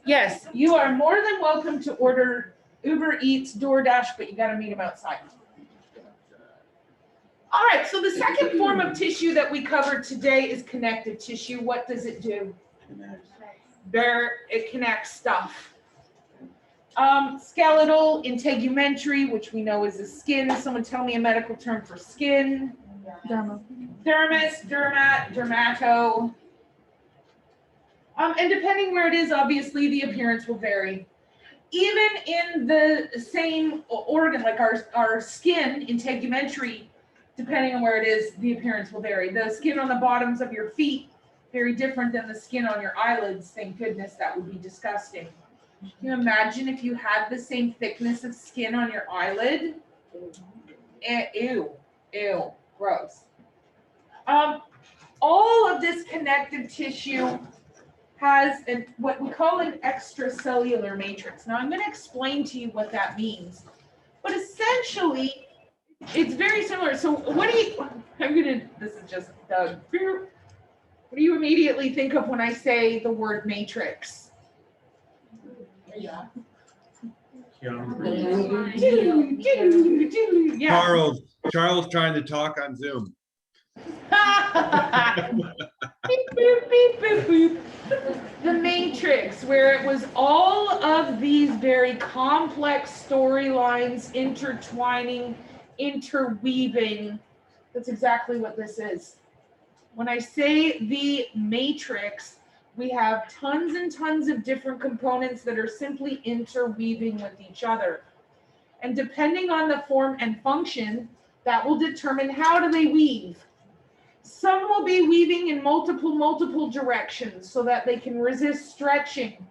Yes, you are more than welcome to order Uber Eats, DoorDash, but you gotta meet them outside. All right, so the second form of tissue that we covered today is connective tissue. What does it do? It connects stuff. Skeletal, integumentary, which we know is the skin. Someone tell me a medical term for skin. Derma. Dermis, dermat, dermato. And depending where it is, obviously the appearance will vary. Even in the same organ, like our skin, integumentary, depending on where it is, the appearance will vary. The skin on the bottoms of your feet, very different than the skin on your eyelids. Thank goodness, that would be disgusting. Can you imagine if you had the same thickness of skin on your eyelid? Ew, gross. All of this connective tissue has what we call an extracellular matrix. Now I'm going to explain to you what that means. But essentially, it's very similar. So this is just Doug. What do you immediately think of when I say the word matrix? Yeah. Charles trying to talk on Zoom. Beep, boop, beep, boop, boop. The Matrix, where it was all of these very complex storylines intertwining, interweaving. That's exactly what this is. When I say the Matrix, we have tons and tons of different components that are simply interweaving with each other. And depending on the form and function, that will determine how do they weave. Some will be weaving in multiple directions so that they can resist stretching.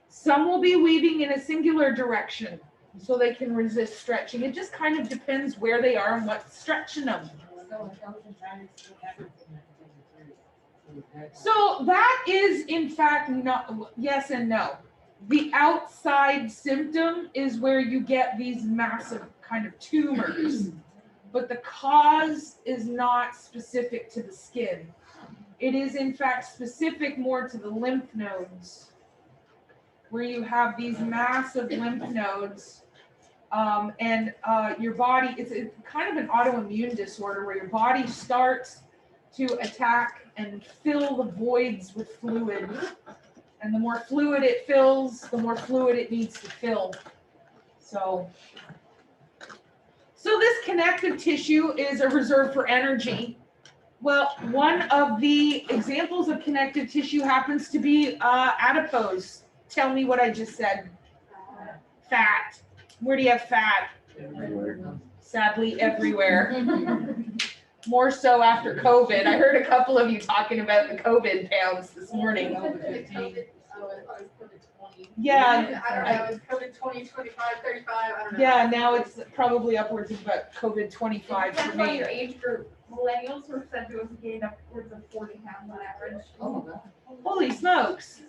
Some will be weaving in a singular direction so they can resist stretching. It just kind of depends where they are and what's stretching them. So that is in fact not, yes and no. The outside symptom is where you get these massive kind of tumors. But the cause is not specific to the skin. It is in fact specific more to the lymph nodes, where you have these massive lymph nodes, and your body, it's kind of an autoimmune disorder where your body starts to attack and fill the voids with fluid. And the more fluid it fills, the more fluid it needs to fill. So this connective tissue is a reserve for energy. Well, one of the examples of connective tissue happens to be adipose. Tell me what I just said. Fat. Where do you have fat? Everywhere. Sadly, everywhere. More so after COVID. I heard a couple of you talking about the COVID pounds this morning. Yeah. I don't know, it's COVID 20, 25, 35, I don't know. Yeah, now it's probably upwards of about COVID 25 for Depends on me. your age group. Millennials were said to have gained upwards of 40 pounds on average. Oh my God. Holy smokes.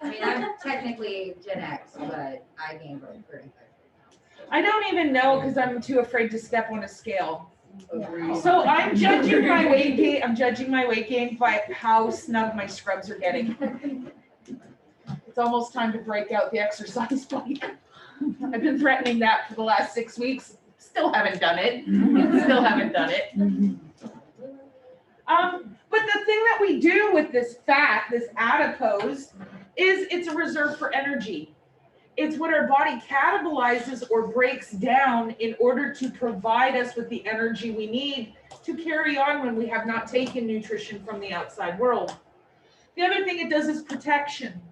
I mean, I'm technically Gen X, but I gained about 35 pounds. I don't even know because I'm too afraid to step on a scale. Agreed. So I'm judging my weight gain. I'm judging my weight gain by how snug my scrubs are getting. It's almost time to break out the exercise bike. I've been threatening that for the last 6 weeks. Still haven't done it. Still haven't done it. But the thing that we do with this fat, this adipose, is it's a reserve for energy. It's what our body catabolizes or breaks down in order to provide us with the energy we need to carry on when we have not taken nutrition from the outside world. The other thing it does is protection.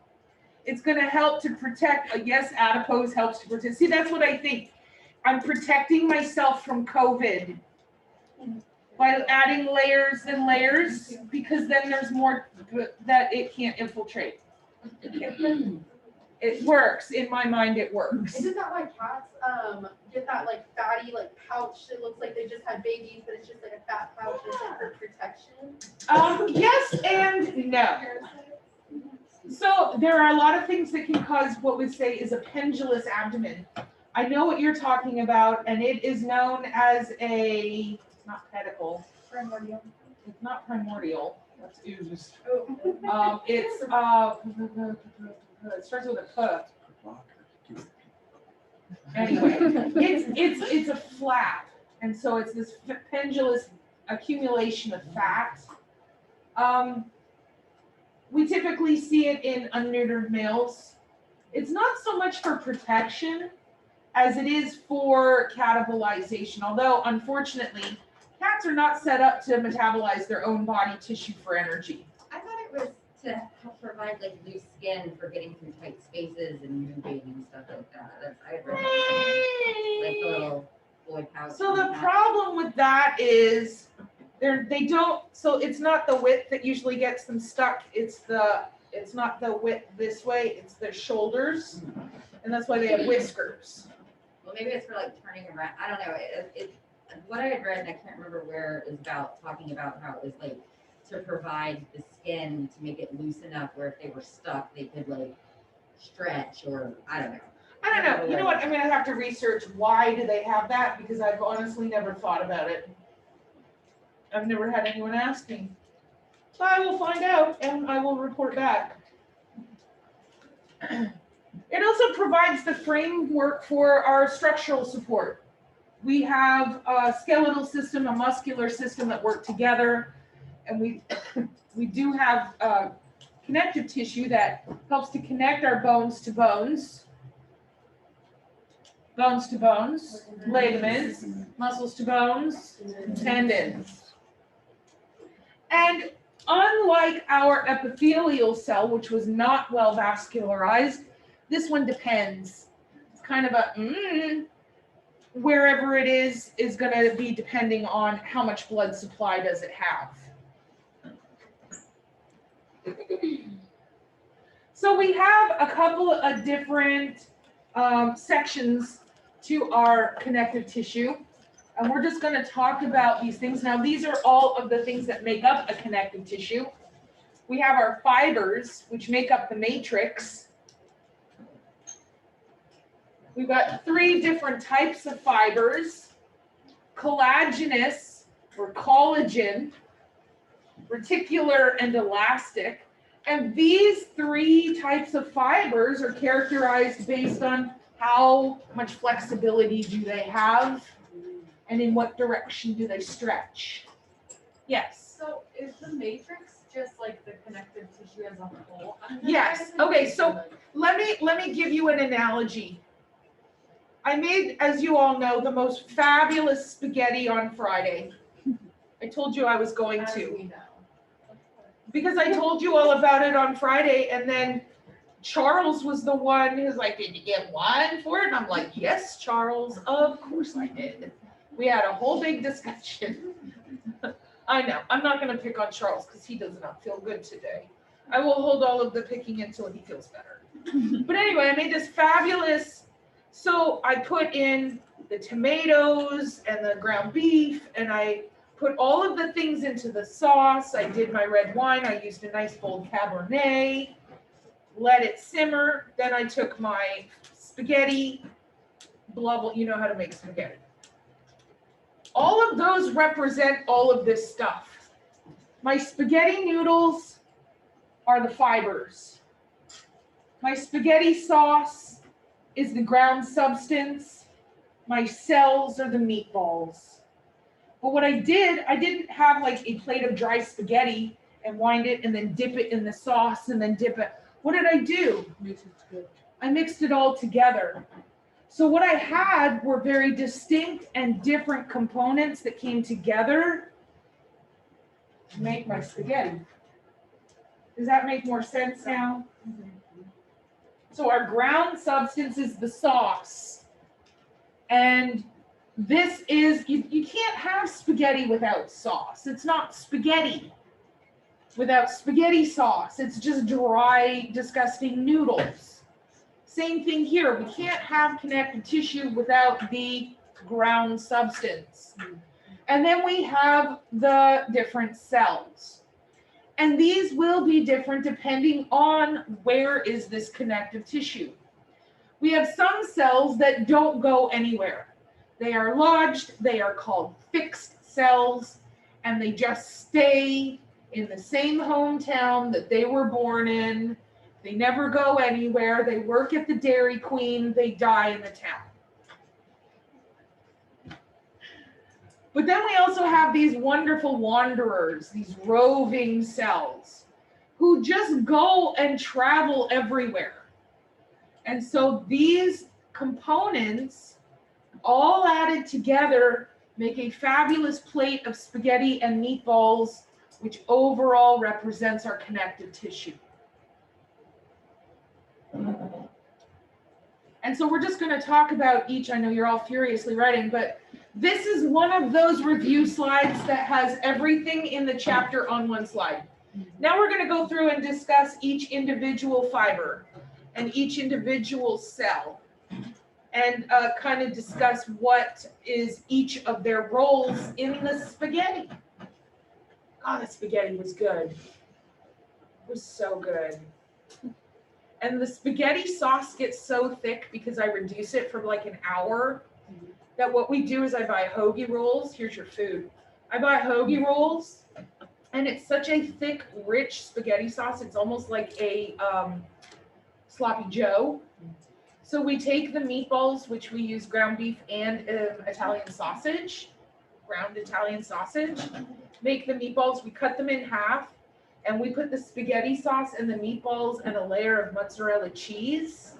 It's going to help to protect. Yes, adipose helps to protect. See, that's what I think. I'm protecting myself from COVID by adding layers and layers, because then there's more that it can't infiltrate. It works. In my mind, it works. Isn't that why cats get that like fatty like pouch? It looks like they just had babies, but it's just like a fat pouch. It's like for protection. Yes and no. So there are a lot of things that can cause what we say is a pendulous abdomen. I know what you're talking about, and it is known as it's not pedicle. Primordial. It's not primordial. That's ooze. Oh. It's It starts with a P. Anyway, it's a flap, and so it's this pendulous accumulation of fat. We typically see it in unneutered males. It's not so much for protection as it is for catabolization, although unfortunately, cats are not set up to metabolize their own body tissue for energy. I thought it was to help provide like loose skin for getting through tight spaces and moving and stuff like that. That's, I had read that somewhere. Like the little boy pouch. So the and that. problem with that is they don't, so it's not the width that usually gets them stuck. It's not the width this way, it's their shoulders. And that's why they have whiskers. Well, maybe it's for like turning around. I don't know. What I had read, and I can't remember where, is about talking about how it was like to provide the skin to make it loose enough where if they were stuck, they could like stretch or I don't know. I don't know. You know what? I'm gonna have to research why do they have that because I've honestly never thought about it. I've never had anyone ask me. So I will find out and I will report back. It also provides the framework for our structural support. We have a skeletal system, a muscular system that work together, and we do have connective tissue that helps to connect our bones to bones, ligaments, muscles to bones, tendons. And unlike our epithelial cell, which was not well vascularized, this one depends. It's kind of a wherever it is going to be depending on how much blood supply does it have. So we have a couple of different sections to our connective tissue, and we're just going to talk about these things. Now, these are all of the things that make up a connective tissue. We have our fibers, which make up the matrix. We've got 3 different types of fibers: collagenous or collagen, reticular, and elastic. And these 3 types of fibers are characterized based on how much flexibility do they have and in what direction do they stretch. Yes. So is the matrix just like the connective tissue as a whole? Yes. Okay, so let me give you an analogy. I made, as you all know, the most fabulous spaghetti on Friday. I told you I was going As to. we know. Because I told you all about it on Friday, and then Charles was the one who's like, "Did you get one for it?" And I'm like, "Yes, Charles, of course I did." We had a whole big discussion. I know, I'm not gonna pick on Charles because he does not feel good today. I will hold all of the picking until he feels better. But anyway, I made this fabulous, so I put in the tomatoes and the ground beef, and I put all of the things into the sauce. I did my red wine. I used a nice bold Cabernet, let it simmer. Then I took my spaghetti, blah, blah, you know how to make spaghetti. All of those represent all of this stuff. My spaghetti noodles are the fibers. My spaghetti sauce is the ground substance. My cells are the meatballs. But what I didn't have like a plate of dry spaghetti and wind it and then dip it in the sauce and then dip it. What did I do? I mixed it all together. So what I had were very distinct and different components that came together to make my spaghetti. Does that make more sense now? So our ground substance is the sauce. And this is, you can't have spaghetti without sauce. It's not spaghetti without spaghetti sauce. It's just dry, disgusting noodles. Same thing here. We can't have connective tissue without the ground substance. And then we have the different cells. And these will be different depending on where is this connective tissue. We have some cells that don't go anywhere. They are lodged, they are called fixed cells, and they just stay in the same hometown that they were born in They never go anywhere. They work at the Dairy Queen. They die in the town. But then we also have these wonderful wanderers, these roving cells, who just go and travel everywhere. And so these components, all added together, make a fabulous plate of spaghetti and meatballs, which overall represents our connective tissue. And so we're just going to talk about each. I know you're all furiously writing, but this is one of those review slides that has everything in the chapter on one slide. Now we're going to go through and discuss each individual fiber and each individual cell, and kind of discuss what is each of their roles in the spaghetti. Oh, the spaghetti was good. It was so good. And the spaghetti sauce gets so thick because I reduce it for like an hour, that what we do is I buy hoagie rolls. Here's your food. I buy hoagie rolls, and it's such a thick, rich spaghetti sauce. It's almost like a sloppy Joe. So we take the meatballs, which we use ground beef and Italian sausage, ground Italian sausage, make the meatballs, we cut them in half, and we put the spaghetti sauce and the meatballs and a layer of mozzarella cheese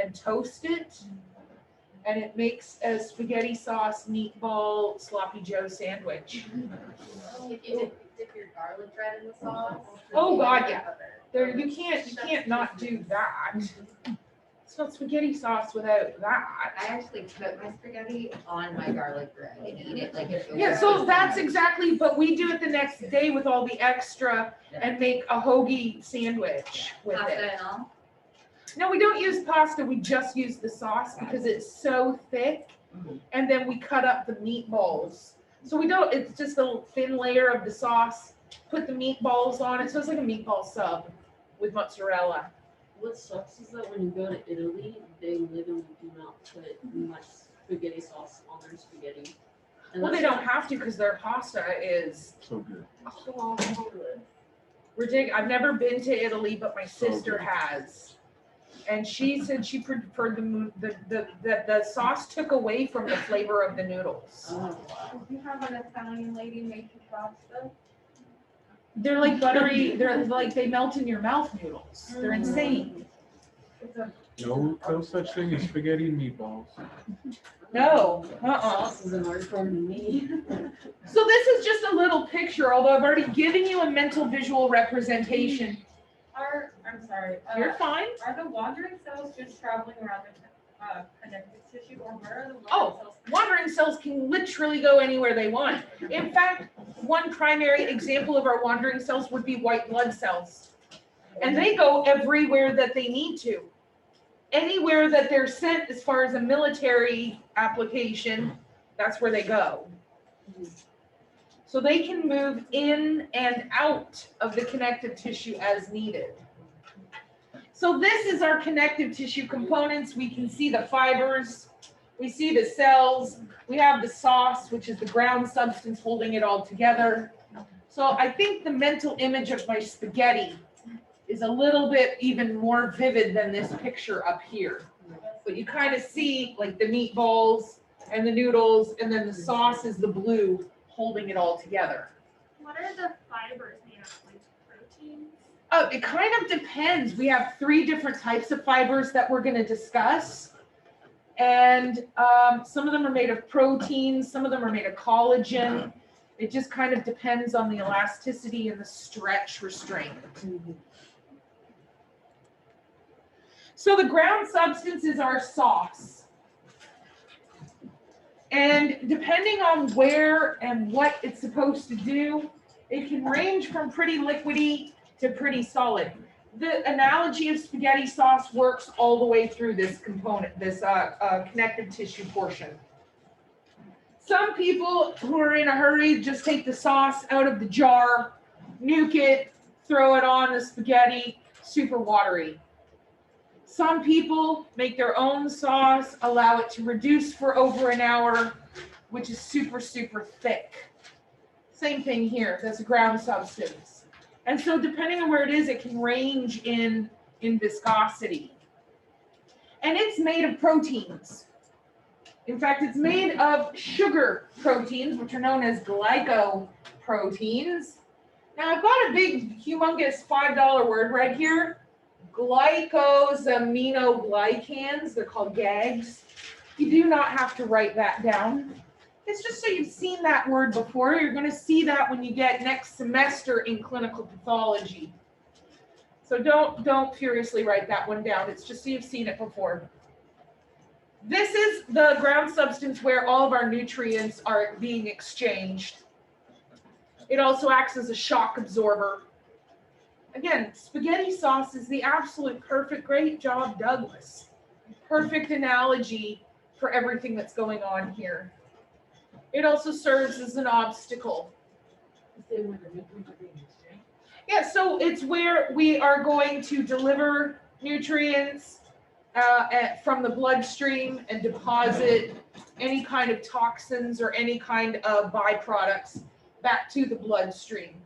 and toast it. And it makes a spaghetti sauce meatball sloppy Joe sandwich. If you dip your garlic bread in the sauce. Oh God, yeah. There, you can't not do that. It's not spaghetti sauce without that. I actually put my spaghetti on my garlic bread and eat it like it was. Yeah, so that's exactly, but we do it the next day with all the extra and make a hoagie sandwich with Pasta it. and all. No, we don't use pasta, we just use the sauce because it's so thick. And then we cut up the meatballs. So we don't, it's just a thin layer of the sauce, put the meatballs on it. So it's like a meatball sub with mozzarella. What sucks is that when you go to Italy, they literally do not put much spaghetti sauce on their spaghetti. And Well, they that's don't have to because their pasta is So good. ridiculous. I've never been to Italy, but my So sister good. has. And she said she preferred the sauce took away from the flavor of the noodles. Oh, wow. You have an Italian lady make your pasta. They're like buttery, they're like, they melt in your mouth noodles. They're insane. No such thing as spaghetti and meatballs. No, Sauce is an art form to me. So this is just a little picture, although I've already given you a mental visual representation. I'm sorry. You're fine. Are the wandering cells just traveling around the connective tissue, or where are the wandering Oh, cells? wandering cells can literally go anywhere they want. In fact, one primary example of our wandering cells would be white blood cells. And they go everywhere that they need to. Anywhere that they're sent as far as a military application, that's where they go. So they can move in and out of the connective tissue as needed. So this is our connective tissue components. We can see the fibers, we see the cells, we have the sauce, which is the ground substance holding it all together. So I think the mental image of my spaghetti is a little bit even more vivid than this picture up here. But you kind of see like the meatballs and the noodles, and then the sauce is the blue holding it all together. What are the fibers made of, like proteins? Oh, it kind of depends. We have 3 different types of fibers that we're going to discuss. And some of them are made of proteins, some of them are made of collagen. It just kind of depends on the elasticity and the stretch restraint. So the ground substance is our sauce. And depending on where and what it's supposed to do, it can range from pretty liquidy to pretty solid. The analogy of spaghetti sauce works all the way through this component, this connective tissue portion. Some people who are in a hurry just take the sauce out of the jar, nuke it, throw it on the spaghetti, super watery. Some people make their own sauce, allow it to reduce for over an hour, which is super, super thick. Same thing here, that's a ground substance. And so depending on where it is, it can range in viscosity. And it's made of proteins. In fact, it's made of sugar proteins, which are known as glycoproteins. Now I've got a big, humongous $5 word right here. Glycosaminoglycans, they're called GAGs. You do not have to write that down. It's just so you've seen that word before. You're going to see that when you get next semester in clinical pathology. So don't furiously write that one down. It's just so you've seen it before. This is the ground substance where all of our nutrients are being exchanged. It also acts as a shock absorber. Again, spaghetti sauce is the absolute perfect, great job, Douglas. Perfect analogy for everything that's going on here. It also serves as an obstacle. Yeah, so it's where we are going to deliver nutrients from the bloodstream and deposit any kind of toxins or any kind of byproducts back to the bloodstream.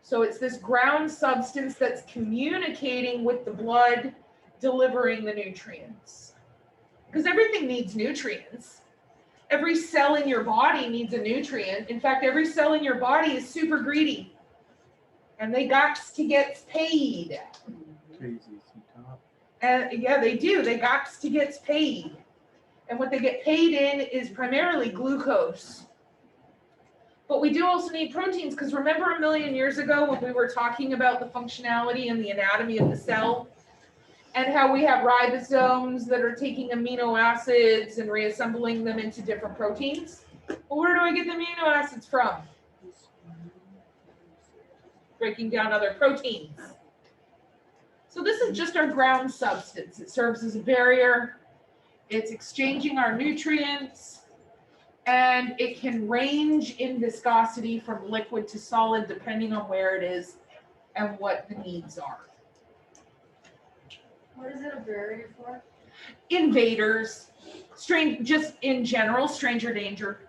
So it's this ground substance that's communicating with the blood, delivering the nutrients. Because everything needs nutrients. Every cell in your body needs a nutrient. In fact, every cell in your body is super greedy. And they got to get paid. And yeah, they do. They got to get paid. And what they get paid in is primarily glucose. But we do also need proteins, because remember a million years ago when we were talking about the functionality and the anatomy of the cell, and how we have ribosomes that are taking amino acids and reassembling them into different proteins? Well, where do I get the amino acids from? Breaking down other proteins. So this is just our ground substance. It serves as a barrier. It's exchanging our nutrients. And it can range in viscosity from liquid to solid depending on where it is and what the needs are. What is it a barrier for? Invaders, just in general, stranger danger.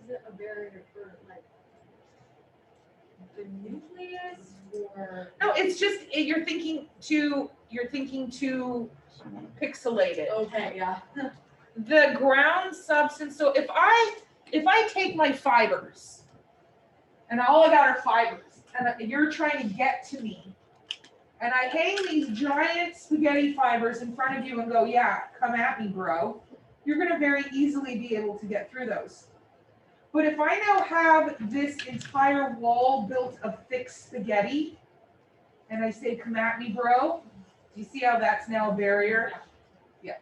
Is it a barrier for like the nucleus or? No, it's just you're thinking too pixelated. Okay, yeah. The ground substance. So if I take my fibers, and all I got are fibers, and you're trying to get to me, and I hang these giant spaghetti fibers in front of you and go, yeah, come at me, bro, you're going to very easily be able to get through those. But if I now have this entire wall built of thick spaghetti, and I say, come at me, bro, do you see how that's now a barrier? Yeah.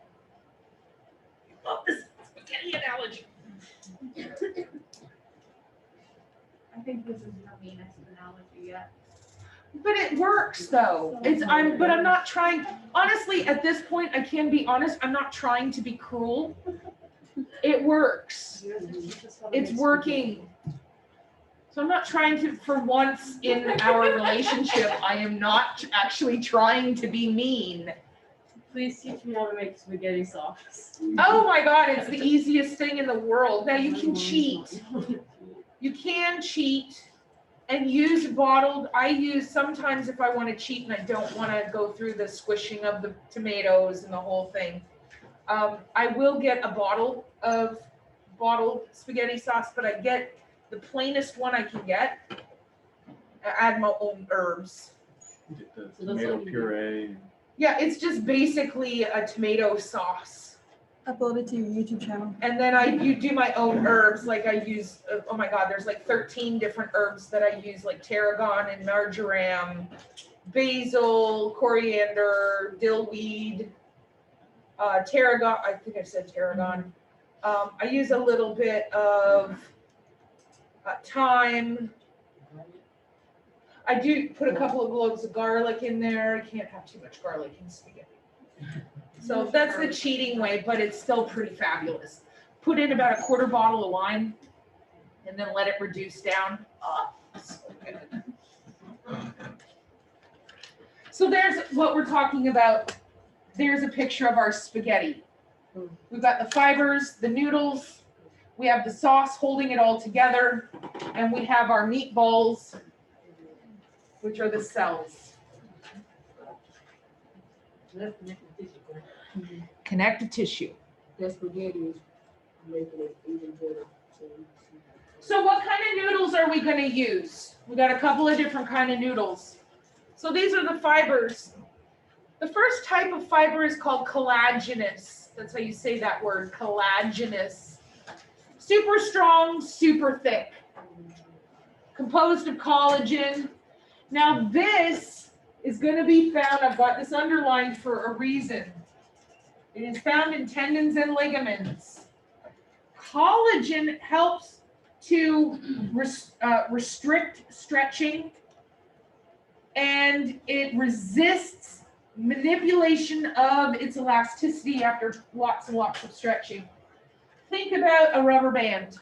Love this spaghetti analogy. I think this is your meanest analogy yet. But it works though. But I'm not trying, honestly, at this point, I can be honest, I'm not trying to be cruel. It works. It's working. So I'm not trying to, for once in our relationship, I am not actually trying to be mean. Please teach me how to make spaghetti sauce. Oh my God, it's the easiest thing in the world. Now you can cheat. You can cheat and use bottled. I use sometimes if I want to cheat and I don't want to go through the squishing of the tomatoes and the whole thing. I will get a bottle of bottled spaghetti sauce, but I get the plainest one I can get. I add my own herbs. Get the tomato puree. Yeah, it's just basically a tomato sauce. Upload it to your YouTube channel. And then you do my own herbs. Like I use, oh my God, there's like 13 different herbs that I use, like tarragon and marjoram, basil, coriander, dillweed, tarragon. I think I said tarragon. I use a little bit of thyme. I do put a couple of cloves of garlic in there. I can't have too much garlic in spaghetti. So that's the cheating way, but it's still pretty fabulous. Put in about a quarter bottle of wine and then let it reduce down. Oh, so good. So there's what we're talking about. There's a picture of our spaghetti. We've got the fibers, the noodles. We have the sauce holding it all together, and we have our meatballs, which are the cells. Connective tissue. That spaghetti is making it even better. So what kind of noodles are we gonna use? We got a couple of different kind of noodles. So these are the fibers. The first type of fiber is called collagenous. That's how you say that word, collagenous. Super strong, super thick. Composed of collagen. Now this is gonna be found, I've got this underlined for a reason. It is found in tendons and ligaments. Collagen helps to restrict stretching, and it resists manipulation of its elasticity after lots and lots of stretching. Think about a rubber band.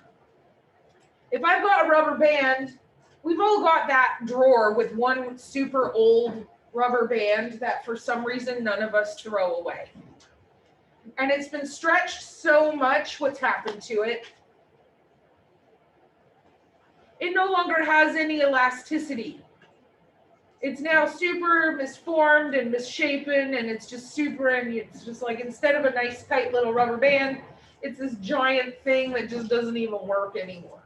If I've got a rubber band, we've all got that drawer with one super old rubber band that for some reason none of us throw away. And it's been stretched so much, what's happened to it? It no longer has any elasticity. It's now super misformed and misshapen, and it's just super, and it's just like, instead of a nice tight little rubber band, it's this giant thing that just doesn't even work anymore.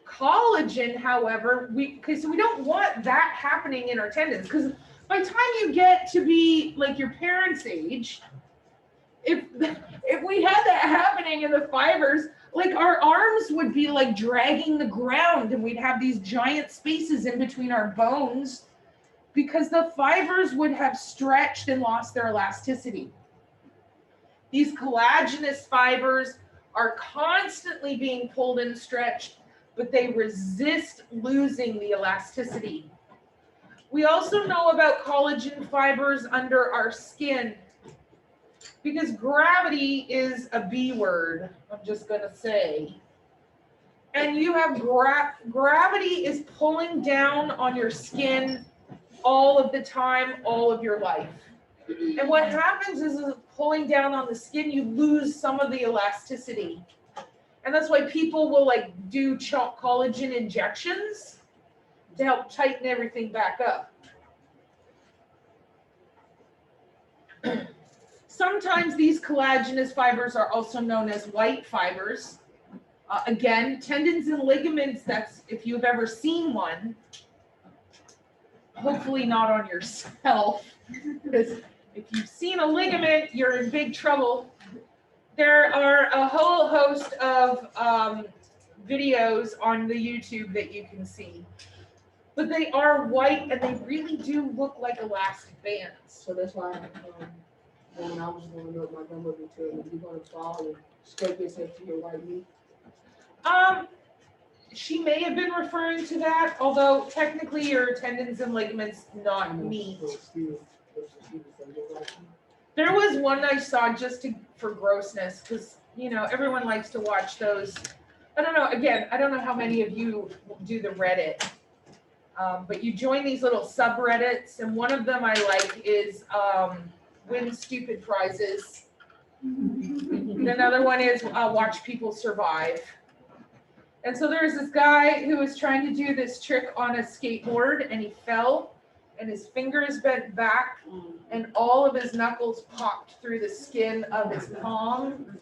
Collagen, however, we don't want that happening in our tendons, because by the time you get to be like your parents' age, if we had that happening in the fibers, like our arms would be like dragging the ground, and we'd have these giant spaces in between our bones because the fibers would have stretched and lost their elasticity. These collagenous fibers are constantly being pulled and stretched, but they resist losing the elasticity. We also know about collagen fibers under our skin, because gravity is a B word, I'm just gonna say. And you have gravity is pulling down on your skin all of the time, all of your life. And what happens is pulling down on the skin, you lose some of the elasticity. And that's why people will like do collagen injections to help tighten everything back up. Sometimes these collagenous fibers are also known as white fibers. Again, tendons and ligaments, that's if you've ever seen one, hopefully not on yourself, because if you've seen a ligament, you're in big trouble. There are a whole host of videos on the YouTube that you can see, but they are white and they really do look like elastic bands. So that's why when I was growing up, my grandmother would tell me, you're gonna fall and scrape yourself to your white meat. She may have been referring to that, although technically your tendons and ligaments, not meat. There was one I saw just for grossness, because everyone likes to watch those. I don't know. Again, I don't know how many of you do the Reddit, but you join these little subreddits, and one of them I like is win stupid prizes. And another one is watch people survive. And so there's this guy who was trying to do this trick on a skateboard, and he fell, and his fingers bent back, and all of his knuckles popped through the skin of his palm.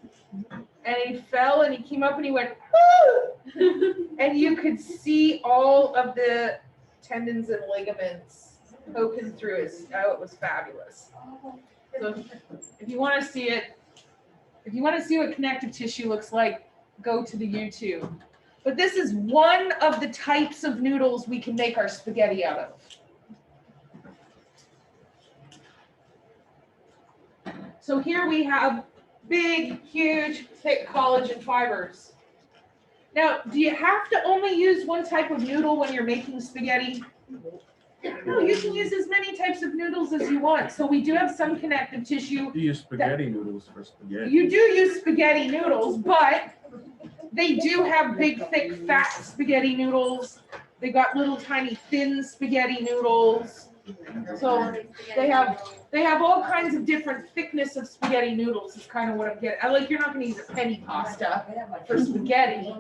And he fell, and he came up, and he went, woo! And you could see all of the tendons and ligaments poking through his. Oh, it was fabulous. So if you want to see it, if you want to see what connective tissue looks like, go to the YouTube. But this is one of the types of noodles we can make our spaghetti out of. So here we have big, huge, thick collagen fibers. Now, do you have to only use one type of noodle when you're making spaghetti? No, you can use as many types of noodles as you want. So we do have some connective tissue. You use spaghetti noodles for spaghetti. You do use spaghetti noodles, but they do have big, thick, fat spaghetti noodles. They got little tiny thin spaghetti noodles. So they have all kinds of different thickness of spaghetti noodles is kind of what I'm getting. I like, you're not gonna use a penny pasta for spaghetti.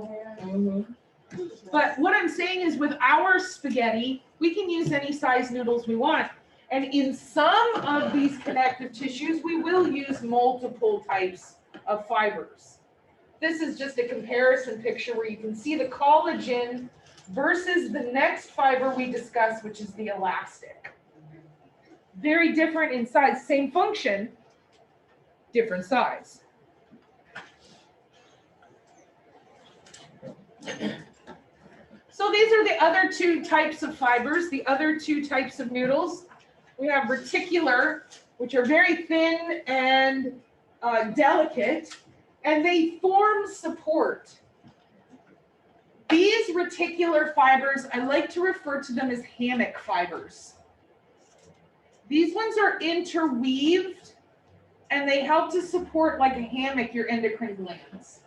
But what I'm saying is with our spaghetti, we can use any size noodles we want. And in some of these connective tissues, we will use multiple types of fibers. This is just a comparison picture where you can see the collagen versus the next fiber we discussed, which is the elastic. Very different in size, same function, different size. So these are the other two types of fibers, the other two types of noodles. We have reticular, which are very thin and delicate, and they form support. These reticular fibers, I like to refer to them as hammock fibers. These ones are interweaved, and they help to support, like a hammock, your endocrine glands.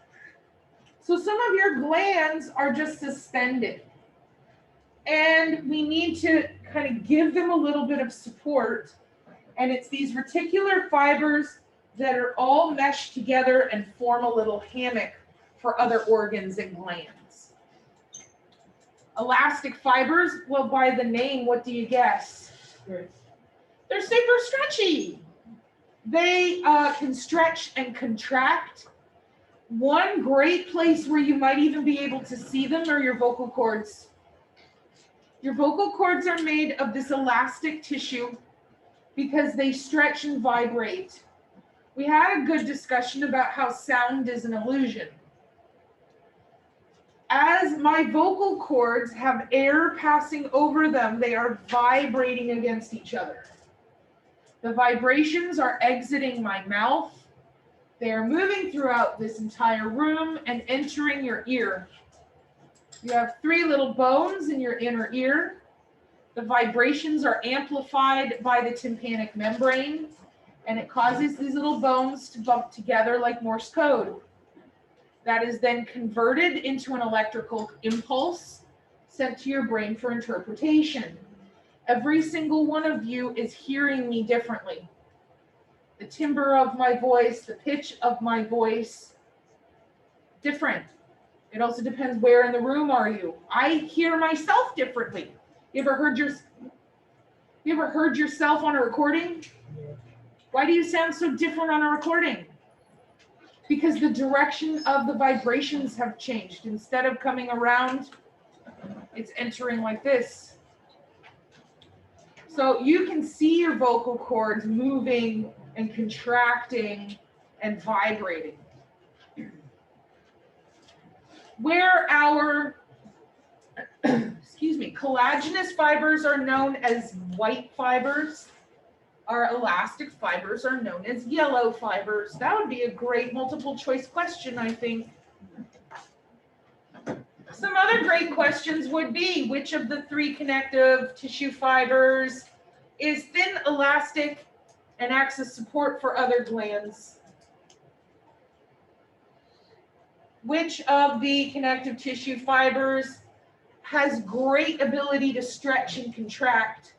So some of your glands are just suspended, and we need to kind of give them a little bit of support. And it's these reticular fibers that are all meshed together and form a little hammock for other organs and glands. Elastic fibers, well, by the name, what do you guess? They're super stretchy. They can stretch and contract. One great place where you might even be able to see them are your vocal cords. Your vocal cords are made of this elastic tissue because they stretch and vibrate. We had a good discussion about how sound is an illusion. As my vocal cords have air passing over them, they are vibrating against each other. The vibrations are exiting my mouth. They are moving throughout this entire room and entering your ear. You have 3 little bones in your inner ear. The vibrations are amplified by the tympanic membrane, and it causes these little bones to bump together like Morse code. That is then converted into an electrical impulse sent to your brain for interpretation. Every single one of you is hearing me differently. The timbre of my voice, the pitch of my voice, different. It also depends where in the room are you. I hear myself differently. You ever heard yourself on a recording? Why do you sound so different on a recording? Because the direction of the vibrations have changed. Instead of coming around, it's entering like this. So you can see your vocal cords moving and contracting and vibrating. Where our collagenous fibers are known as white fibers, our elastic fibers are known as yellow fibers. That would be a great multiple choice question, I think. Some other great questions would be, which of the 3 connective tissue fibers is thin, elastic, and acts as support for other glands? Which of the connective tissue fibers has great ability to stretch and contract?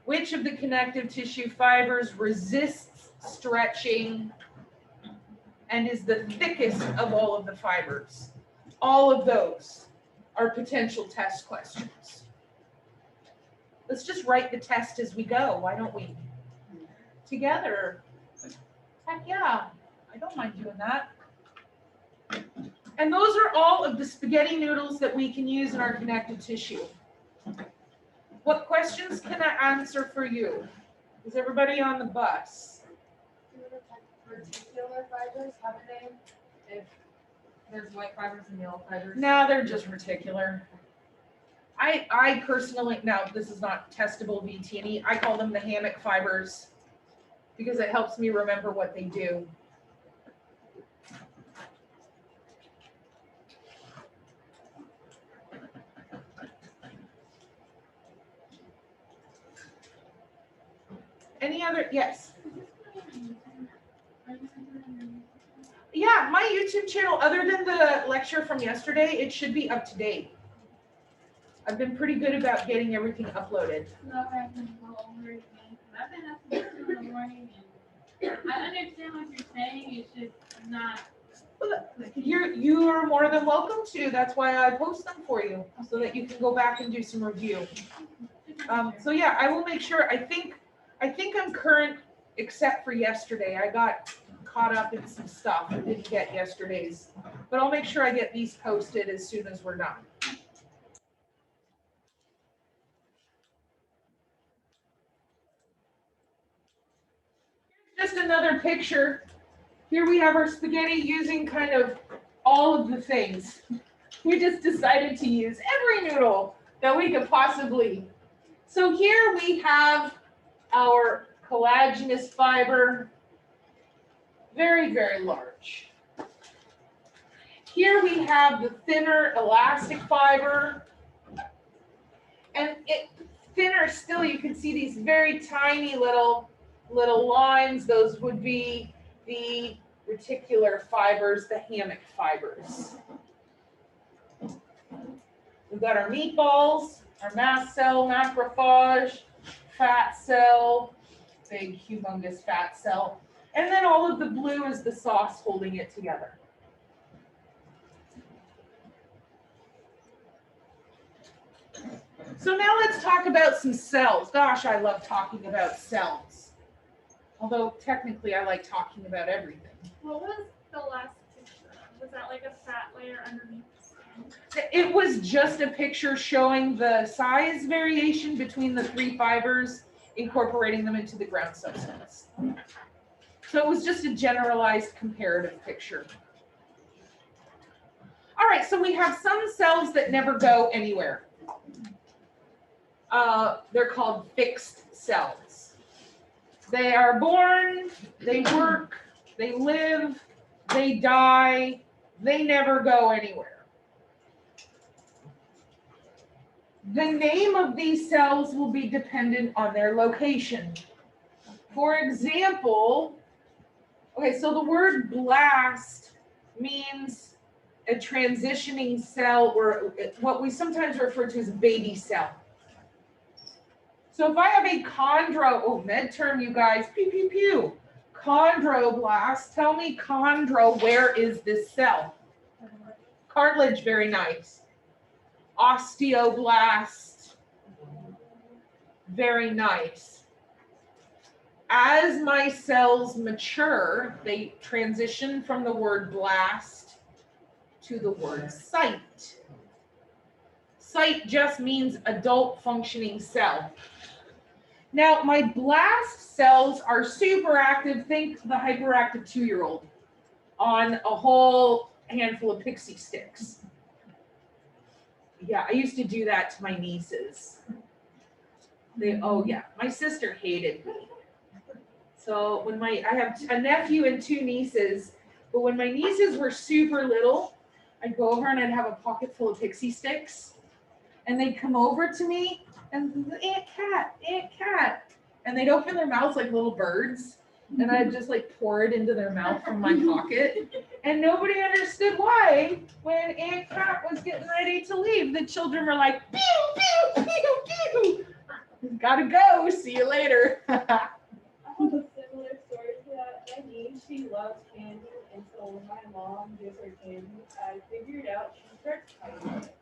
Which of the connective tissue fibers resists stretching and is the thickest of all of the fibers? All of those are potential test questions. Let's just write the test as we go, why don't we? Together. Heck yeah, I don't mind doing that. And those are all of the spaghetti noodles that we can use in our connective tissue. What questions can I answer for you? Is everybody on the bus? Do the reticular fibers have a name? If there's white fibers and yellow fibers. No, they're just reticular. I personally, now this is not testable VT&E, I call them the hammock fibers because it helps me remember what they do. Any other, yes? Yeah, my YouTube channel, other than the lecture from yesterday, it should be up to date. I've been pretty good about getting everything uploaded. Not having to go over it again, 'cause I've been up to 2 in the morning and I understand what you're saying, it's just not. You're more than welcome to. That's why I post them for you, so that you can go back and do some review. So yeah, I will make sure. I think I'm current, except for yesterday. I got caught up in some stuff and didn't get yesterday's, but I'll make sure I get these posted as soon as we're done. Just another picture. Here we have our spaghetti using kind of all of the things. We just decided to use every noodle that we could possibly. So here we have our collagenous fiber, very, very large. Here we have the thinner elastic fiber. And it thinner still, you can see these very tiny little lines. Those would be the reticular fibers, the hammock fibers. We've got our meatballs, our mast cell, macrophage, fat cell, big humongous fat cell. And then all of the blue is the sauce holding it together. So now let's talk about some cells. Gosh, I love talking about cells. Although technically I like talking about everything. What was the last picture? Was that like a fat layer underneath? It was just a picture showing the size variation between the three fibers, incorporating them into the ground substance. So it was just a generalized comparative picture. All right, so we have some cells that never go anywhere. They're called fixed cells. They are born, they work, they live, they die, they never go anywhere. The name of these cells will be dependent on their location. For example, okay, so the word blast means a transitioning cell, or what we sometimes refer to as a baby cell. So if I have a med term, you guys, pew, pew, pew. Chondroblast, tell me chondro, where is this cell? Cartilage, very nice. Osteoblast, very nice. As my cells mature, they transition from the word blast to the word cyte. Cyte just means adult functioning cell. Now, my blast cells are super active. Think the hyperactive 2-year-old on a whole handful of pixie sticks. Yeah, I used to do that to my nieces. My sister hated me. So when I have a nephew and 2 nieces, but when my nieces were super little, I'd go over and I'd have a pocket full of pixie sticks, and they'd come over to me and Aunt Cat, and they'd open their mouths like little birds, and I'd just like pour it into their mouth from my pocket, and nobody understood why. When Aunt Cat was getting ready to leave, the children were like, pew, pew, pew, pew. Gotta go, see you later. I have a similar story to that. My niece, she loves candy, and so when my mom gives her candy, I figured out she starts fighting it.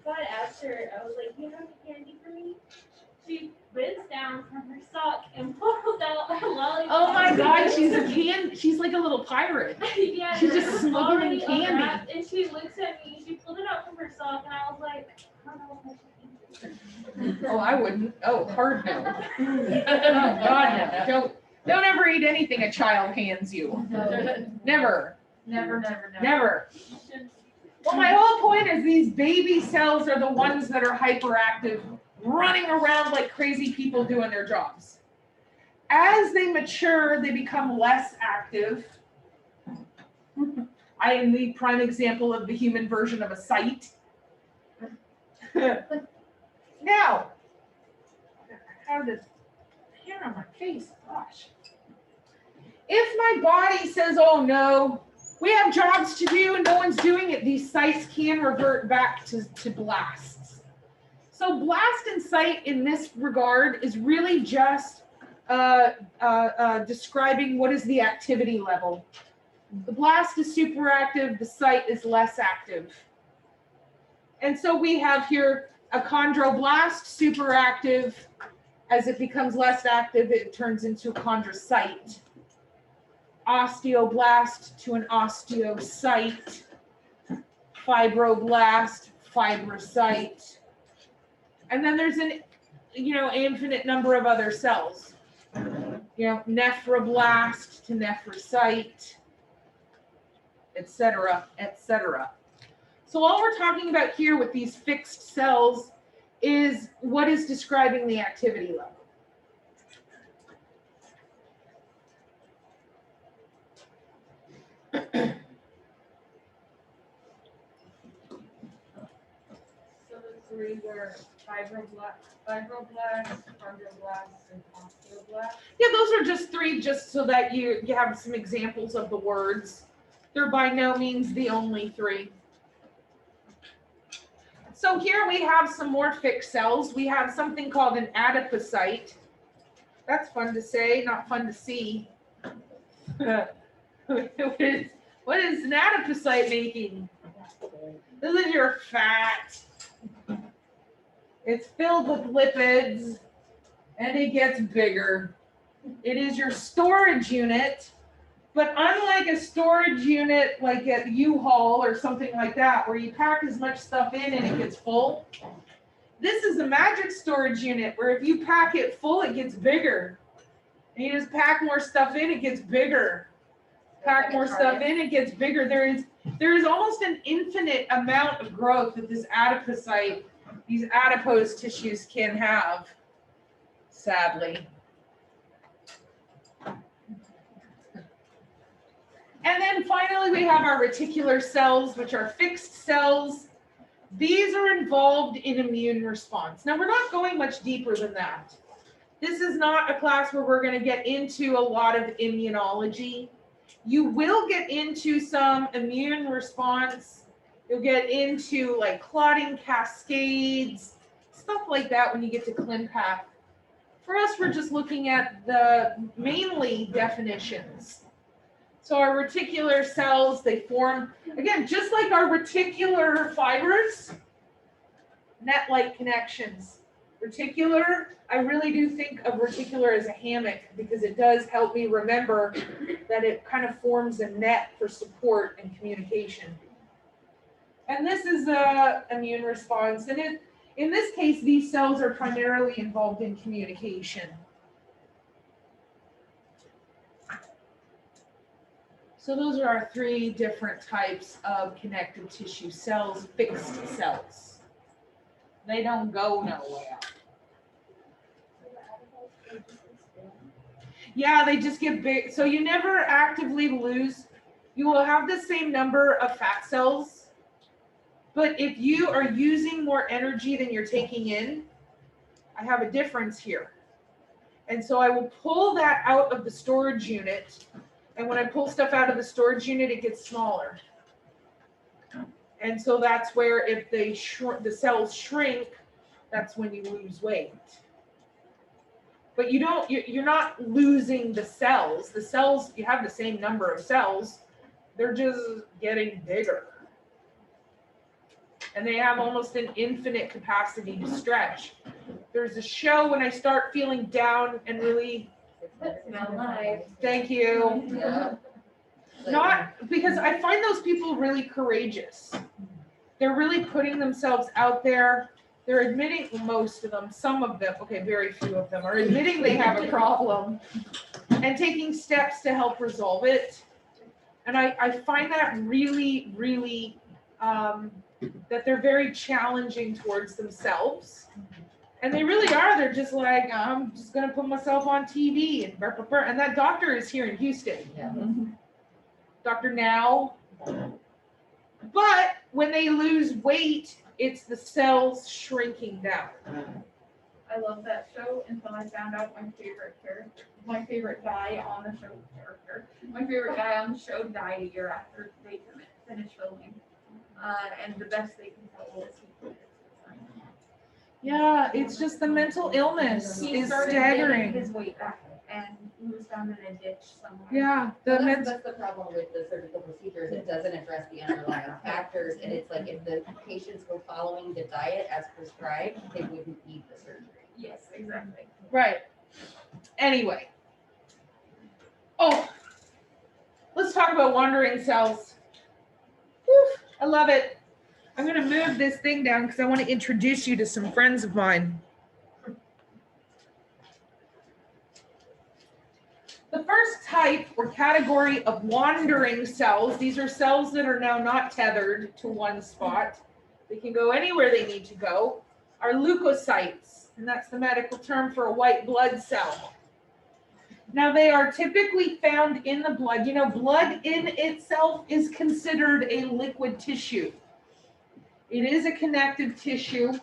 So I asked her, I was like, "You have any candy for me?" She bends down from her sock and pulls out a lollipop. Oh my God, she's like a little pirate. Yeah, She's just smuggling already candy. unwrapped, and she looks at me, she pulled it out from her sock, and I was like, I don't know if I should eat it. Oh, I wouldn't. Oh, hard no. Oh God, no. Don't ever eat anything a child hands you. Never. Never. Well, my whole point is these baby cells are the ones that are hyperactive, running around like crazy people doing their jobs. As they mature, they become less active. I am the prime example of the human version of a cyte. Now, I have this hair on my face, gosh. If my body says, oh no, we have jobs to do and no one's doing it, these cytes can revert back to blasts. So blast and site in this regard is really just describing what is the activity level. The blast is super active, the site is less active. And so we have here a chondroblast, super active. As it becomes less active, it turns into a chondrocyte. Osteoblast to an osteocyte. Fibroblast, fibrocyte. And then there's an, infinite number of other cells. Nephroblast to nephrocyte, et cetera, et cetera. So all we're talking about here with these fixed cells is what is describing the activity level. So the three were fibroblasts, chondroblasts, and osteoblasts. Yeah, those are just three, just so that you have some examples of the words. They're by no means the only three. So here we have some more fixed cells. We have something called an adipocyte. That's fun to say, not fun to see. What is an adipocyte making? This is your fat. It's filled with lipids and it gets bigger. It is your storage unit, but unlike a storage unit like at U-Haul or something like that, where you pack as much stuff in and it gets full, this is a magic storage unit where if you pack it full, it gets bigger. And you just pack more stuff in, it gets bigger. Pack more stuff in, it gets bigger. There is almost an infinite amount of growth that this adipocyte, these adipose tissues can have, sadly. And then finally, we have our reticular cells, which are fixed cells. These are involved in immune response. Now, we're not going much deeper than that. This is not a class where we're going to get into a lot of immunology. You will get into some immune response. You'll get into like clotting cascades, stuff like that when you get to ClinPath. For us, we're just looking at the mainly definitions. So our reticular cells, they form, again, just like our reticular fibers, net-like connections. Reticular, I really do think of reticular as a hammock because it does help me remember that it kind of forms a net for support and communication. And this is a immune response. And in this case, these cells are primarily involved in communication. So those are our three different types of connective tissue cells, fixed cells. They don't go nowhere. Yeah, they just get big. So you never actively lose. You will have the same number of fat cells, but if you are using more energy than you're taking in, I have a difference here. And so I will pull that out of the storage unit. And when I pull stuff out of the storage unit, it gets smaller. And so that's where if the cells shrink, that's when you lose weight. But you're not losing the cells. The cells, you have the same number of cells. They're just getting bigger. And they have almost an infinite capacity to stretch. There's a show when I start feeling down and really, thank you. Yeah. Not because I find those people really courageous. They're really putting themselves out there. They're admitting, most of them, some of them, okay, very few of them are admitting they have a problem and taking steps to help resolve it. And I find that really, really, that they're very challenging towards themselves. And they really are. They're just like, I'm just going to put myself on TV and burr, burr, burr. And that doctor is here in Houston. Yeah. Dr. Now. But when they lose weight, it's the cells shrinking down. I love that show until I found out my favorite guy on the show my favorite guy on the show died a year after they finished filming. And the best they can tell is he committed suicide. Yeah, it's just the mental illness He is started getting staggering. his weight back and he was found in a ditch somewhere. Yeah, Well, the that's, mental, that's the problem with the surgical procedures. It doesn't address the underlying factors. And it's like if the patients were following the diet as prescribed, they wouldn't need the surgery. Yes, exactly. right. Anyway. Oh, let's talk about wandering cells. Whew, I love it. I'm gonna move this thing down because I want to introduce you to some friends of mine. The first type or category of wandering cells, these are cells that are now not tethered to one spot. They can go anywhere they need to go, are leukocytes, and that's the medical term for a white blood cell. Now they are typically found in the blood. You know, blood in itself is considered a liquid tissue. It is a connective tissue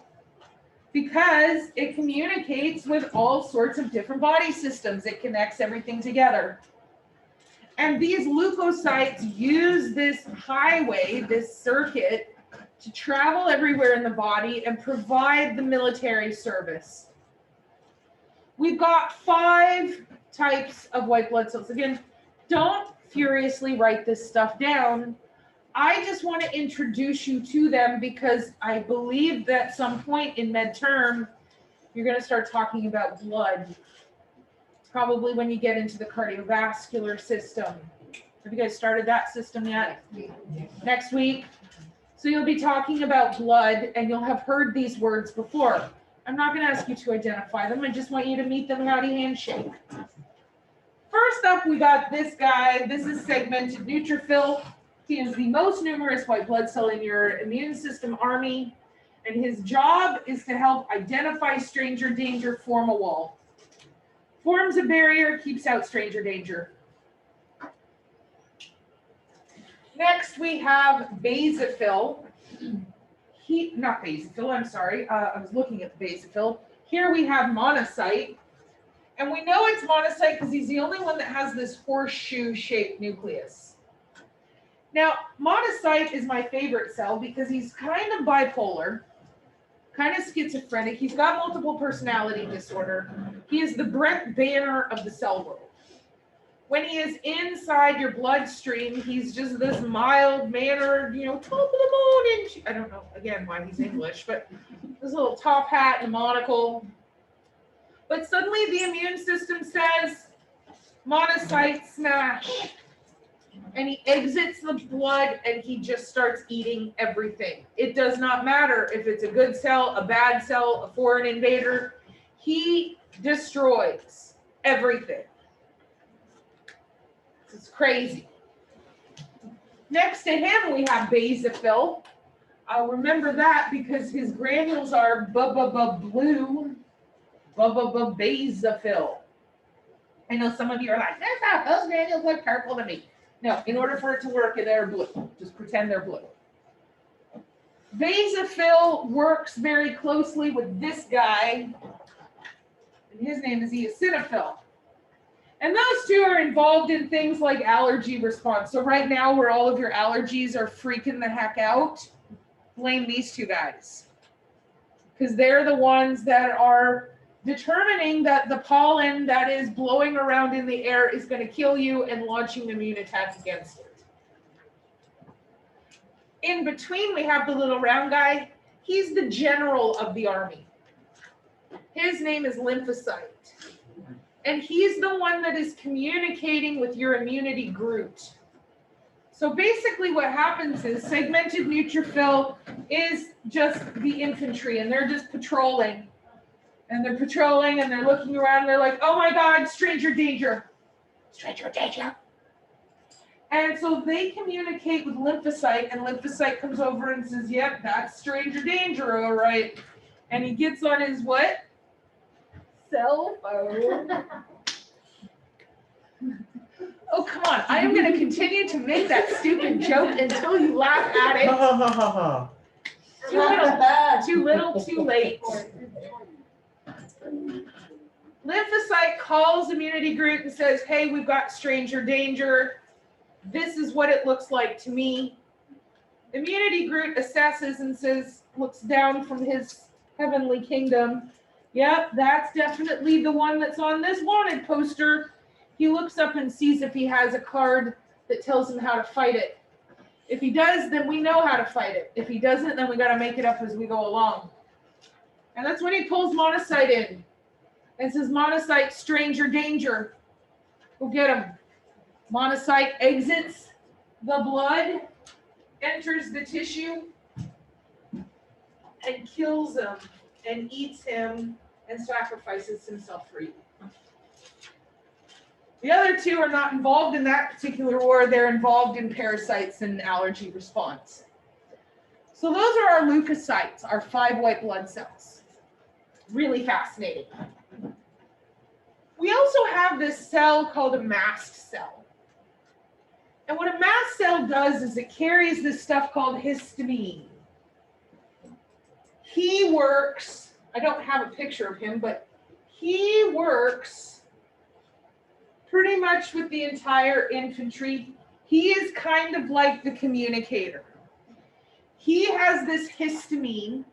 because it communicates with all sorts of different body systems. It connects everything together. And these leukocytes use this highway, this circuit, to travel everywhere in the body and provide the military service. We've got 5 types of white blood cells. Again, don't furiously write this stuff down. I just want to introduce you to them because I believe that at some point in midterm, you're going to start talking about blood. Probably when you get into the cardiovascular system. Have you guys started that system yet? Next week. So you'll be talking about blood and you'll have heard these words before. I'm not going to ask you to identify them. I just want you to meet them howdy handshake. First up, we got this guy. This is segmented neutrophil. He is the most numerous white blood cell in your immune system army, and his job is to help identify stranger danger, form a wall. Forms a barrier, keeps out stranger danger. Next, we have basophil. Not basophil, I'm sorry. I was looking at the basophil. Here we have monocyte. And we know it's monocyte because he's the only one that has this horseshoe-shaped nucleus. Now, monocyte is my favorite cell because he's kind of bipolar, kind of schizophrenic. He's got multiple personality disorder. He is the Brent Banner of the cell world. When he is inside your bloodstream, he's just this mild-mannered, top of the morning. I don't know, again, why he's English, but this little top hat and monocle. But suddenly the immune system says, monocyte smash. And he exits the blood and he just starts eating everything. It does not matter if it's a good cell, a bad cell, a foreign invader. He destroys everything. It's crazy. Next to him, we have basophil. Remember that because his granules are blue. Basophil. I know some of you are like, that's not, those granules look purple to me. No, in order for it to work, they're blue. Just pretend they're blue. Basophil works very closely with this guy, and his name is eosinophil. And those two are involved in things like allergy response. So right now, where all of your allergies are freaking the heck out, blame these two guys. Because they're the ones that are determining that the pollen that is blowing around in the air is going to kill you and launching an immune attack against it. In between, we have the little round guy. He's the general of the army. His name is lymphocyte. And he's the one that is communicating with your immunity Groot. So basically what happens is segmented neutrophil is just the infantry, and they're just patrolling. And they're patrolling and they're looking around and they're like, oh my God, stranger danger. Stranger danger. And so they communicate with lymphocyte, and lymphocyte comes over and says, yep, that's stranger danger, all right. And he gets on his what? Cell phone. Oh, come on. I am going to continue to make that stupid joke until you laugh at it. Too little, too late. Lymphocyte calls immunity group and says, hey, we've got stranger danger. This is what it looks like to me. Immunity group assesses and says, looks down from his Heavenly Kingdom. Yep, that's definitely the one that's on this wanted poster. He looks up and sees if he has a card that tells him how to fight it. If he does, then we know how to fight it. If he doesn't, then we got to make it up as we go along. And that's when he pulls Monocyte in. And says, Monocyte, stranger danger. Go get him. Monocyte exits the blood, enters the tissue, and kills him, and eats him, and sacrifices himself for you. The other two are not involved in that particular war. They're involved in parasites and allergy response. So those are our leukocytes, our 5 white blood cells. Really fascinating. We also have this cell called a mast cell. And what a mast cell does is it carries this stuff called histamine. He works, I don't have a picture of him, but he works pretty much with the entire infantry. He is kind of like the communicator. He has this histamine.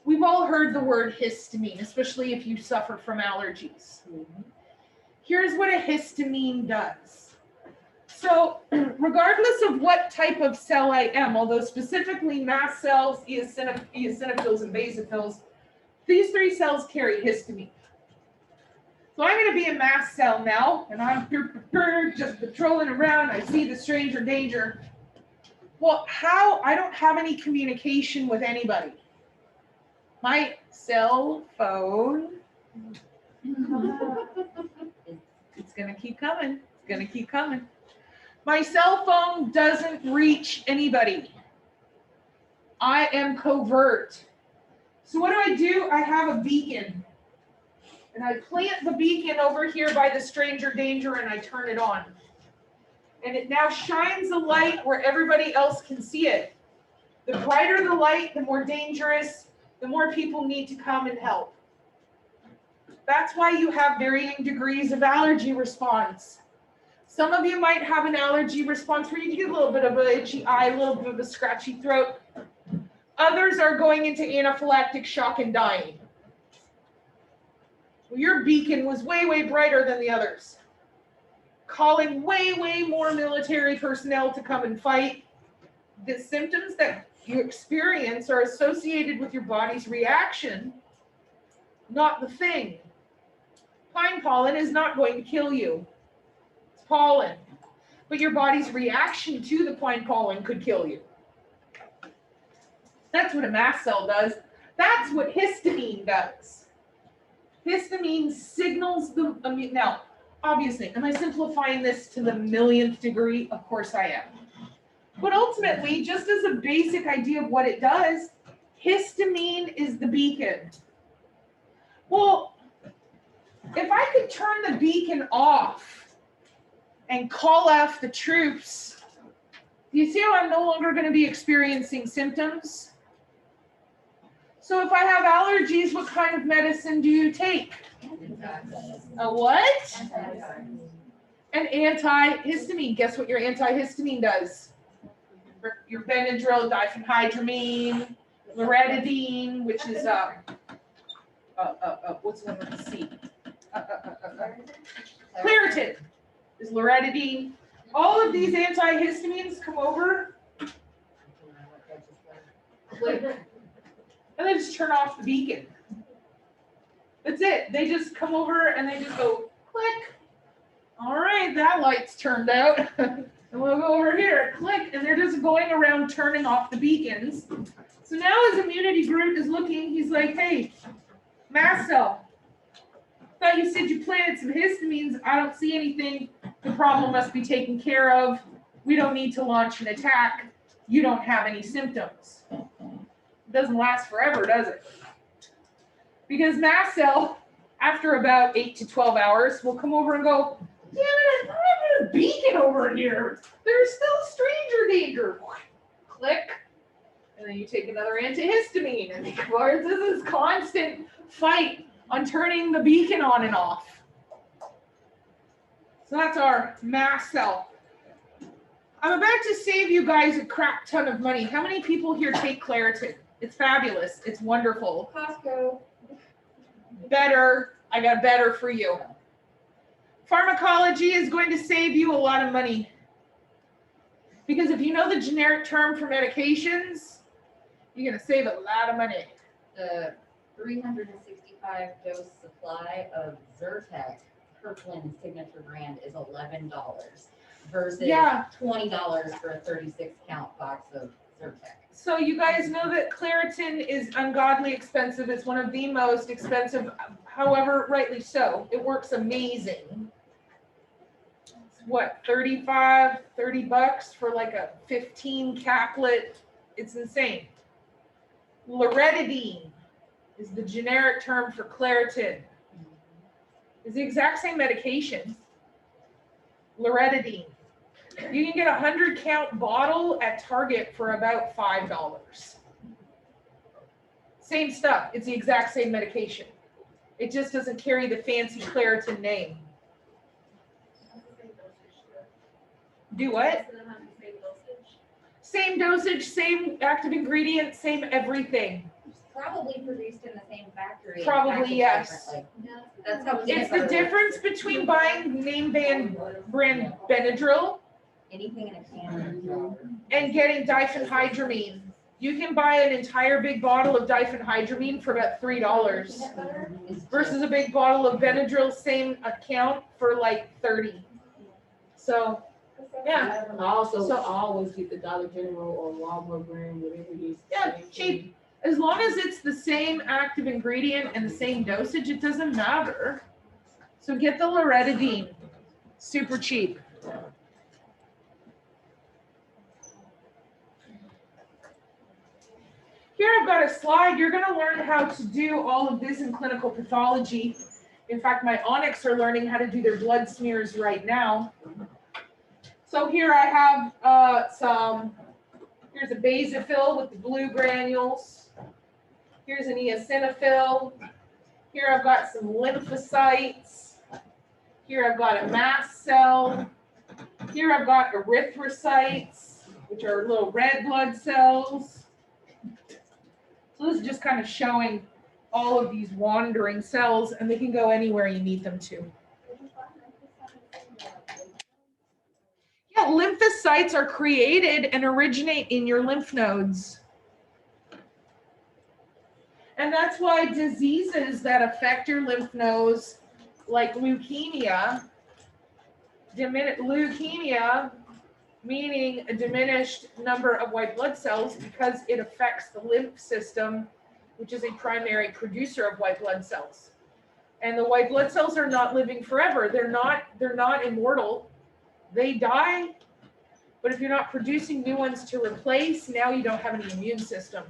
We've all heard the word histamine, especially if you suffer from allergies. Here's what a histamine does. So regardless of what type of cell I am, although specifically mast cells, eosinophils, and basophils, these 3 cells carry histamine. So I'm going to be a mast cell now, and I'm just patrolling around. I see the stranger danger. Well, how? I don't have any communication with anybody. My cell phone, it's going to keep coming. It's going to keep coming. My cell phone doesn't reach anybody. I am covert. So what do? I have a beacon. And I plant the beacon over here by the stranger danger and I turn it on. And it now shines a light where everybody else can see it. The brighter the light, the more dangerous, the more people need to come and help. That's why you have varying degrees of allergy response. Some of you might have an allergy response where you get a little bit of an itchy eye, a little bit of a scratchy throat. Others are going into anaphylactic shock and dying. Well, your beacon was way, way brighter than the others, calling way, way more military personnel to come and fight. The symptoms that you experience are associated with your body's reaction, not the thing. Pine pollen is not going to kill you. It's pollen. But your body's reaction to the pine pollen could kill you. That's what a mast cell does. That's what histamine does. Histamine signals the immune. Now, obviously, am I simplifying this to the millionth degree? Of course I am. But ultimately, just as a basic idea of what it does, histamine is the beacon. Well, if I could turn the beacon off and call off the troops, do you see how I'm no longer going to be experiencing symptoms? So if I have allergies, what kind of medicine do you take? A what? An antihistamine. Guess what your antihistamine does? Your Benadryl, diphenhydramine, loratadine, which is what's the one with the C? Claritin is loratadine. All of these antihistamines come over, click, and they just turn off the beacon. That's it. They just come over and they just go click. All right, that light's turned out. And we'll go over here, click, and they're just going around turning off the beacons. So now as Immunity Groot is looking, he's like, hey, mast cell, thought you said you planted some histamines. I don't see anything. The problem must be taken care of. We don't need to launch an attack. You don't have any symptoms. It doesn't last forever, does it? Because mast cell, after about 8 to 12 hours, will come over and go, damn it, I thought I put a beacon over here. There's still stranger danger. Click. And then you take another antihistamine. And of course, this is constant fight on turning the beacon on and off. So that's our mast cell. I'm about to save you guys a crap ton of money. How many people here take Claritin? It's fabulous. It's wonderful. Costco. Better. I got better for you. Pharmacology is going to save you a lot of money. Because if you know the generic term for medications, you're going to save a lot of money. The 365 dose supply of Zyrtec, Kirkland signature brand, is $11 versus Yeah. $20 for a 36 count box of Zyrtec. So you guys know that Claritin is ungodly expensive. It's one of the most expensive, however, rightly so. It works amazing. It's what, 30 bucks for like a 15 caplet? It's insane. Loratadine is the generic term for Claritin. It's the exact same medication. Loratadine. You can get a 100 count bottle at Target for about $5. Same stuff. It's the exact same medication. It just doesn't carry the fancy Claritin name. Do what? Same dosage, same active ingredient, same everything. It's probably produced in the same factory. and Probably, packaged yes. differently. That's how It's the difference between buying name brand Benadryl Anything in a can. and getting diphenhydramine. You can buy an entire big bottle of diphenhydramine for about $3 versus a big bottle of Benadryl, same account, for like 30. So, yeah. I also So- always get the Dollar General or Walmart brand, whatever it is. Yeah, cheap. As long as it's the same active ingredient and the same dosage, it doesn't matter. So get the Loratadine, super cheap. Here I've got a slide. You're going to learn how to do all of this in clinical pathology. In fact, my Onyx are learning how to do their blood smears right now. So here I have here's a basophil with the blue granules. Here's an eosinophil. Here I've got some lymphocytes. Here I've got a mast cell. Here I've got erythrocytes, which are little red blood cells. So this is just kind of showing all of these wandering cells, and they can go anywhere you need them to. Yeah, lymphocytes are created and originate in your lymph nodes. And that's why diseases that affect your lymph nodes, like leukemia, meaning a diminished number of white blood cells because it affects the lymph system, which is a primary producer of white blood cells. And the white blood cells are not living forever. They're not immortal. They die. But if you're not producing new ones to replace, now you don't have any immune system.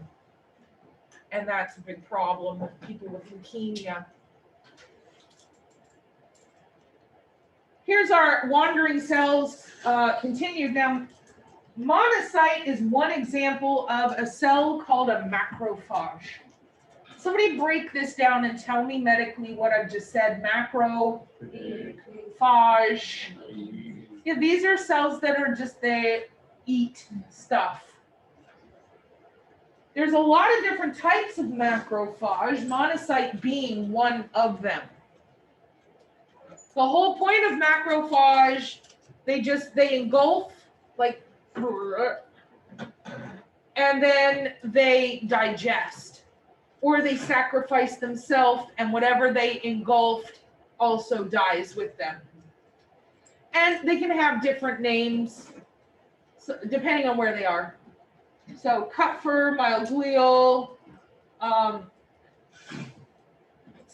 And that's a big problem with people with leukemia. Here's our wandering cells continued. Now, monocyte is one example of a cell called a macrophage. Somebody break this down and tell me medically what I've just said. Macrophage. Yeah, these are cells that are just, they eat stuff. There's a lot of different types of macrophage, monocyte being one of them. The whole point of macrophage, they engulf, like, and then they digest, or they sacrifice themselves, and whatever they engulfed also dies with them. And they can have different names, so, depending on where they are. So Kupffer, myoglial, what's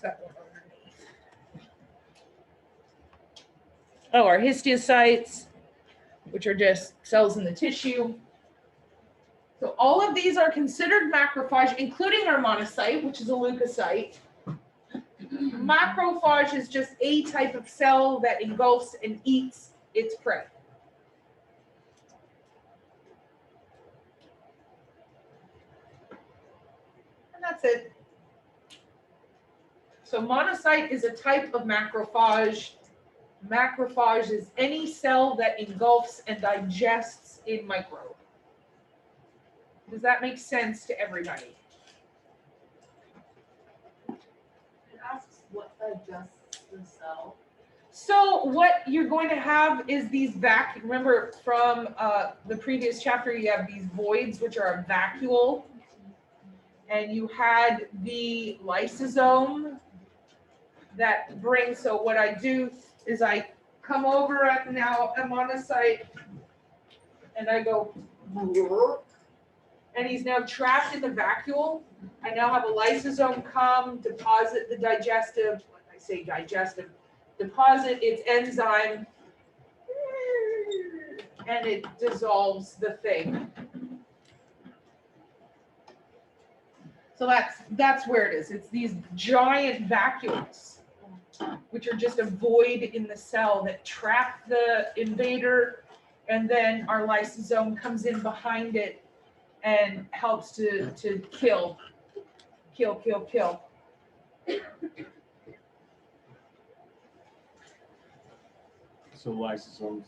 that one underneath? Oh, our histiocytes, which are just cells in the tissue. So all of these are considered macrophage, including our monocyte, which is a leukocyte. Macrophage is just a type of cell that engulfs and eats its prey. And that's it. So monocyte is a type of macrophage. Macrophage is any cell that engulfs and digests a microbe. Does that make sense to everybody? digests the cell? So what you're going to have is these remember from the previous chapter, you have these voids, which are a vacuole. And you had the lysosome that brings, so what I do is I come over at now, I'm on a site, and I go, and he's now trapped in the vacuole. I now have a lysosome come, deposit the digestive, I say digestive, deposit its enzyme, and it dissolves the thing. So that's where it is. It's these giant vacuoles, which are just a void in the cell that trap the invader, and then our lysosome comes in behind it and helps to kill. So lysosomes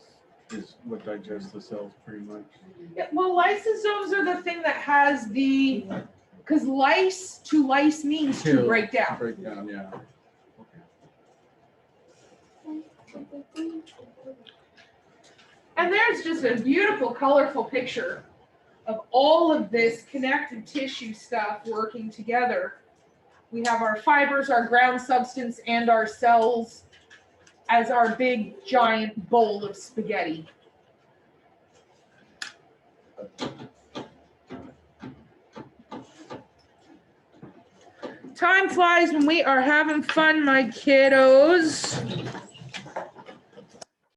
is what digests the cells pretty much. Yeah, well, lysosomes are the thing that has because lyse means to Kill. break down. Break down, yeah. And there's just a beautiful, colorful picture of all of this connective tissue stuff working together. We have our fibers, our ground substance, and our cells as our big, giant bowl of spaghetti. Time flies when we are having fun, my kiddos.